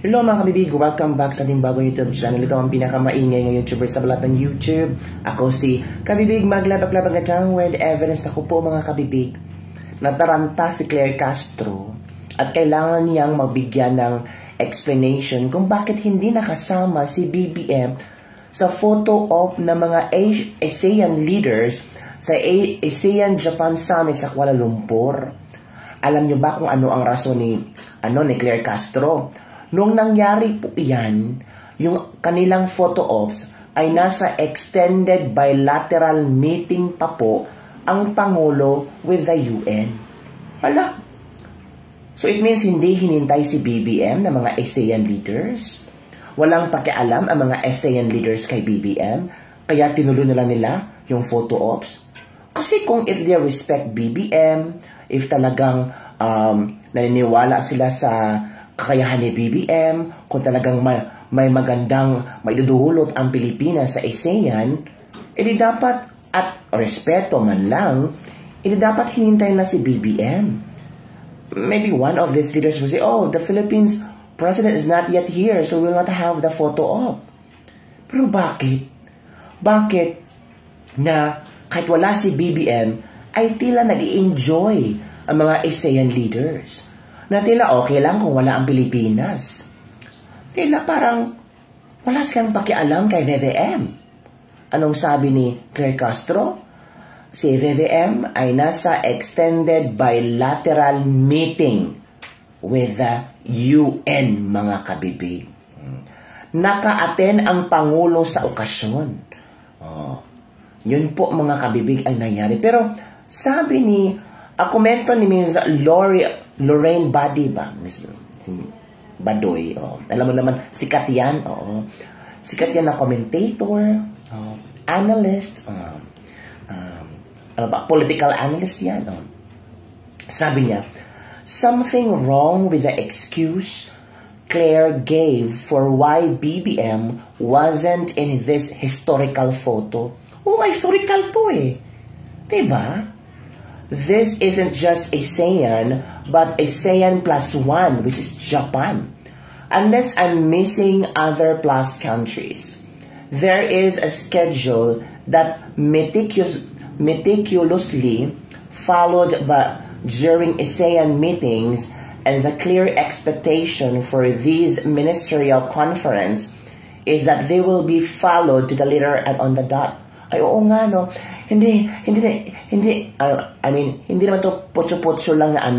Hello mga kabibig, welcome back sa ating bagong YouTube channel. Ito ang pinakamaingay ng YouTuber sa balat ng YouTube. Ako si Kabibig, maglabag-labag na dyan with evidence na ko po mga kabibig. Nataranta si Claire Castro at kailangan niyang magbigyan ng explanation kung bakit hindi nakasama si BBM sa photo op ng mga ASEAN leaders sa ASEAN Japan Summit sa Kuala Lumpur. Alam niyo ba kung ano ang rason ni Claire Castro? Nung nangyari po iyan, yung kanilang photo ops ay nasa extended bilateral meeting pa po ang Pangulo with the UN. Hala! So it means hindi hinintay si BBM na mga ASEAN leaders. Walang pakialam ang mga ASEAN leaders kay BBM, kaya tinuloy na lang nila yung photo ops. Kasi kung if they respect BBM, if talagang naniniwala sila sa kakayahan ni BBM, kung talagang may magandang maiduduhulot ang Pilipinas sa ASEAN, edi dapat, at respeto man lang, edi dapat hinintay na si BBM. Maybe one of these leaders will say, oh, the Philippines president is not yet here, so we will not have the photo op. Pero bakit? Bakit na kahit wala si BBM, ay tila nag-i-enjoy ang mga ASEAN leaders? Na tila okay lang kung wala ang Pilipinas. Tila parang wala silang pakialam kay VVM. Anong sabi ni Claire Castro? Si VVM ay nasa extended bilateral meeting with the UN, mga kabibig. Naka-attend ang Pangulo sa okasyon. Yun po mga kabibig ang nangyari. Pero sabi ni, komento ni Ms. Lorraine Badi ba? Ms. Badoy. Alam mo naman, sikat yan. Sikat yan na commentator, analyst, political analyst yan. Sabi niya, something wrong with the excuse Claire gave for why BBM wasn't in this historical photo. Historical to eh. Diba? This isn't just ASEAN, but ASEAN +1, which is Japan. Unless I'm missing other plus countries. There is a schedule that meticulously followed during ASEAN meetings, and the clear expectation for these ministerial conference is that they will be followed to the letter and on the dot. Ay, oo nga, no? Hindi naman to potso-potso lang na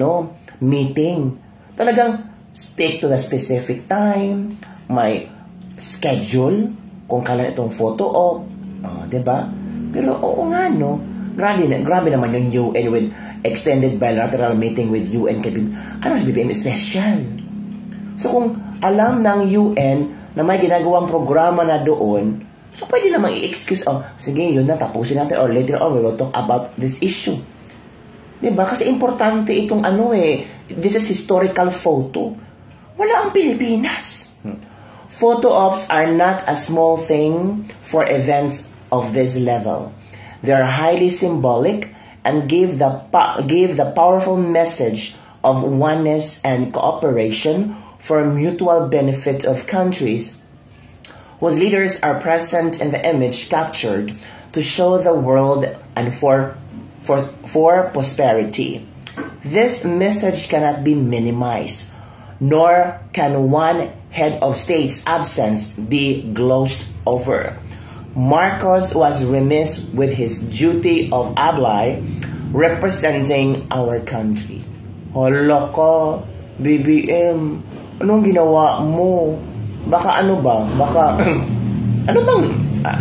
meeting. Talagang stick to the specific time, may schedule, kung kailan itong photo op, diba? Pero oo nga, no? Grabe naman yung UN with extended bilateral meeting with UN. BBM is special. So kung alam ng UN na may ginagawang programa na doon, so, pwede namang i-excuse, sige, yun na, tapusin natin, or later on, we will talk about this issue. Diba? Kasi importante itong this is historical photo. Wala ang Pilipinas. Photo ops are not a small thing for events of this level. They are highly symbolic and give the powerful message of oneness and cooperation for mutual benefit of countries whose leaders are present in the image captured to show the world and for prosperity. This message cannot be minimized, nor can one head of state's absence be glossed over. Marcos was remiss with his duty of ally representing our country. Hala ka, BBM, anong ginawa mo? Baka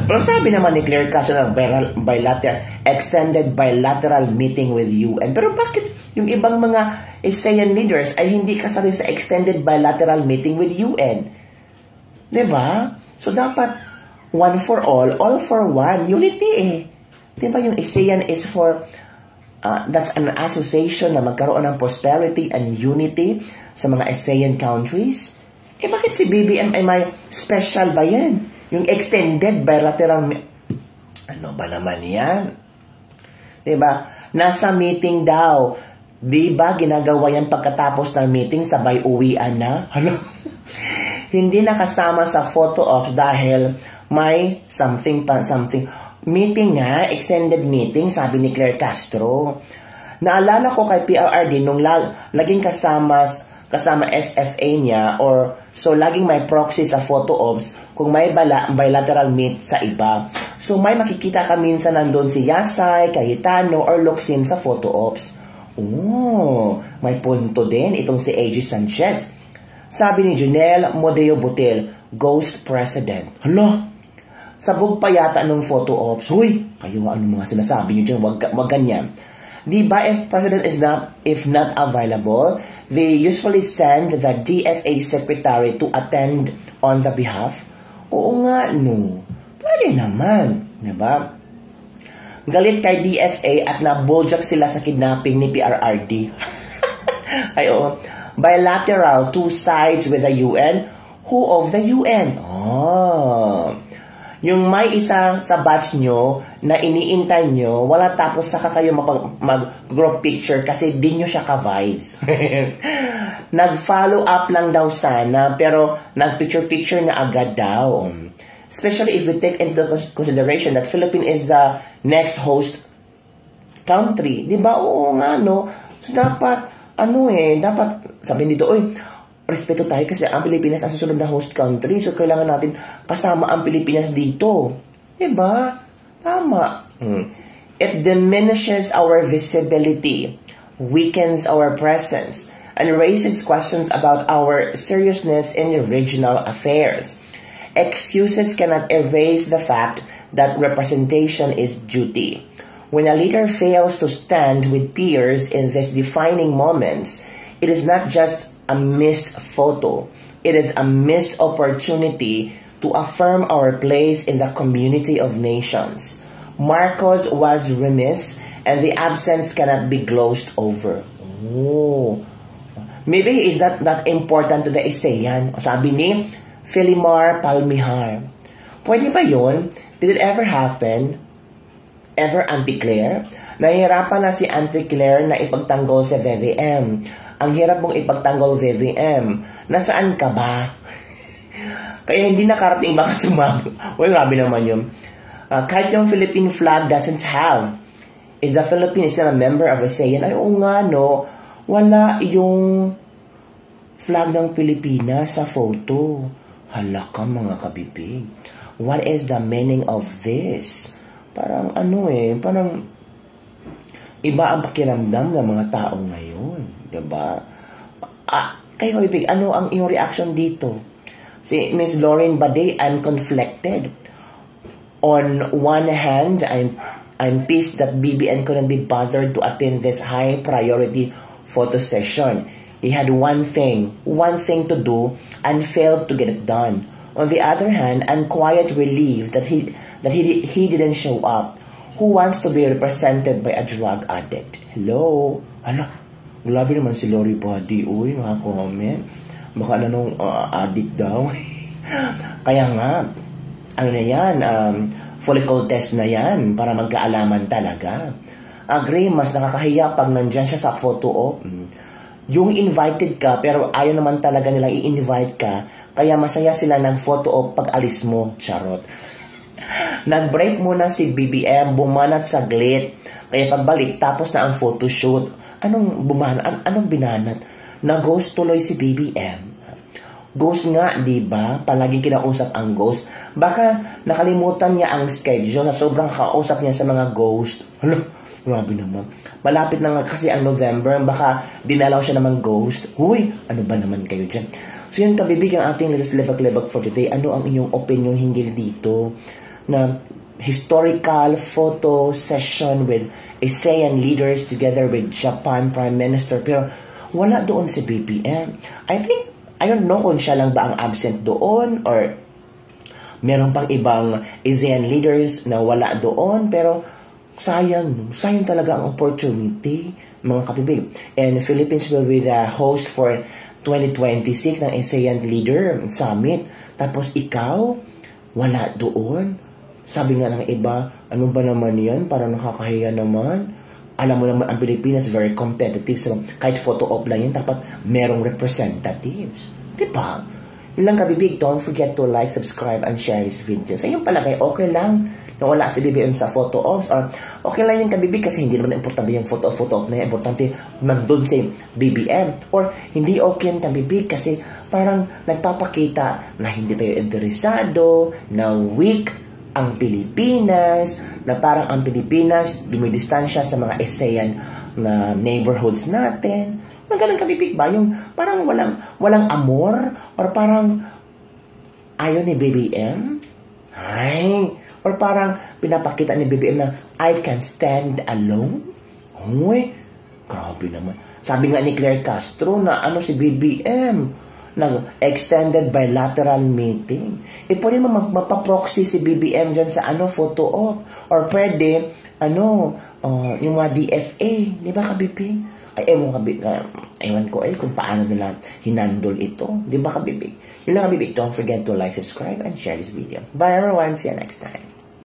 pero sabi naman ni Claire Castro ng extended bilateral meeting with UN. Pero bakit yung ibang mga ASEAN leaders ay hindi kasali sa extended bilateral meeting with UN? Diba? So dapat one for all for one, unity eh. Diba yung ASEAN is for, that's an association na magkaroon ng prosperity and unity sa mga ASEAN countries. Bakit si BBM ay may special ba yan? Yung extended bilateral... Ano ba naman yan? Diba? Nasa meeting daw. Diba ginagawa yan pagkatapos ng meeting, sabay uwian na? Hello? hindi nakasama sa photo ops dahil may something meeting nga, extended meeting, sabi ni Claire Castro. Naalala ko kay PRRD nung laging kasama SFA niya or so laging may proxy sa photo ops kung may bilateral meet sa iba. So may makikita ka minsan nandun si Yasay, Cayetano or Luxin sa photo ops. Oh, may punto din itong si AG Sanchez. Sabi ni Junel Modeo Butil, Ghost President. Hala, sabog pa yata nung photo ops. Huy, kayo ano mga sinasabi niyo dyan, wag ganyan. Di ba if President if not available, they usually send the DFA Secretary to attend on the behalf? Oo nga, no. Pwede naman, diba? Galit kay DFA at nabuljak sila sa kidnapping ni PRRD. Ay, oo. Bilateral, two sides with the UN. Who of the UN? Oh. Yung may isa sa batch nyo na iniintay nyo, wala tapos saka kayo mag-group picture kasi di nyo siya ka-vibes. Nag-follow up lang daw sana, pero nag-picture-picture na agad daw. Especially if we take into consideration that Philippines is the next host country. Diba? Oo nga, no? So, dapat, dapat, sabihin dito, respeto tayo kasi ang Pilipinas ang susunod na host country. So, kailangan natin kasama ang Pilipinas dito. Diba? Tama. It diminishes our visibility, weakens our presence, and raises questions about our seriousness in regional affairs. Excuses cannot erase the fact that representation is duty. When a leader fails to stand with peers in these defining moments, it is not just a missed photo. It is a missed opportunity to affirm our place in the community of nations. Marcos was remiss, and the absence cannot be glozed over. Oh. Maybe is that important to the ASEAN? Sabi ni Filimar Palmihar. Pwede ba yun? Did it ever happen? Ever, Auntie Claire? Nahihirapan na si Auntie Claire na ipagtanggol sa VVM. Ang hirap mong ipagtanggol VVM. Nasaan ka ba? Kaya hindi nakarating baka sumagot. Uy, grabe naman yun. Kahit yung Philippine flag doesn't have. Is the Philippines still a member of ASEAN? Ay, oo nga, no. Wala yung flag ng Pilipinas sa photo. Hala ka, mga kabibig. What is the meaning of this? Parang parang iba ang pakiramdam ng mga tao ngayon. Diba? Kayo kabibig, ano ang iyong reaction dito? Si Miss Lauren Baday, I'm conflicted. On one hand, I'm pissed that BBN couldn't be bothered to attend this high priority photo session. He had one thing to do and failed to get it done. On the other hand, I'm quite relieved that he didn't show up. Who wants to be represented by a drug addict? Hello? Hala, grabe naman si Lori Body. Uy, mga comment. Baka addict daw. Kaya nga, follicle test na yan para magkaalaman talaga. Agree, mas nakakahiya pag nandyan siya sa photo op. Yung invited ka, pero ayaw naman talaga nilang i-invite ka, kaya masaya sila ng photo op pag alis mo, charot. Nag-break muna si BBM, bumanat saglit, kaya pagbalik, tapos na ang photoshoot. Anong binanat? Na-ghost tuloy si BBM. Ghost nga, di ba? Palaging kinausap ang ghost. Baka nakalimutan niya ang schedule na sobrang kausap niya sa mga ghost. Grabe naman. Malapit na nga kasi ang November, baka dinalaw siya naman ghost. Huy, ano ba naman kayo dyan? So yun, kabibig ang ating latest lebag-lebag for today. Ano ang inyong opinion hinggil dito na historical photo session with ASEAN leaders together with Japan Prime Minister, pero wala doon si BBM. I don't know kung siya lang ba ang absent doon or meron pang ibang ASEAN leaders na wala doon, pero sayang talaga ang opportunity, mga kapibig. And the Philippines will be the host for 2026 ng ASEAN Leader Summit. Tapos ikaw, wala doon. Sabi nga ng iba, ano ba naman yan? Parang nakakahiya naman. Alam mo naman, ang Pilipinas very competitive. So, kahit photo op lang yan, dapat merong representatives. Diba? Yun lang kabibig, don't forget to like, subscribe, and share this video. Sa inyong palagay, okay lang na wala si BBM sa photo ops, or okay lang yung kabibig kasi hindi naman importante yung photo op na yan, importante nandun si BBM, or hindi okay yung kabibig kasi parang nagpapakita na hindi tayo interesado, na weak ang Pilipinas, na parang ang Pilipinas dumidistansya sa mga ASEAN na neighborhoods natin. Magalang kabibig ba? Yung parang walang amor, or parang ayaw ni BBM? Ay, or parang pinapakita ni BBM na I can stand alone? Uy, grabe naman. Sabi nga ni Claire Castro na si BBM, nag-extended bilateral meeting. Pwede mo mapaproxy si BBM dyan sa photo op. Or pwede, yung mga DFA. Di ba kabibig? Ay, ewan ko kung paano nila hinandol ito. Di ba kabibig? Yun lang kabibig. Don't forget to like, subscribe, and share this video. Bye everyone. See you next time.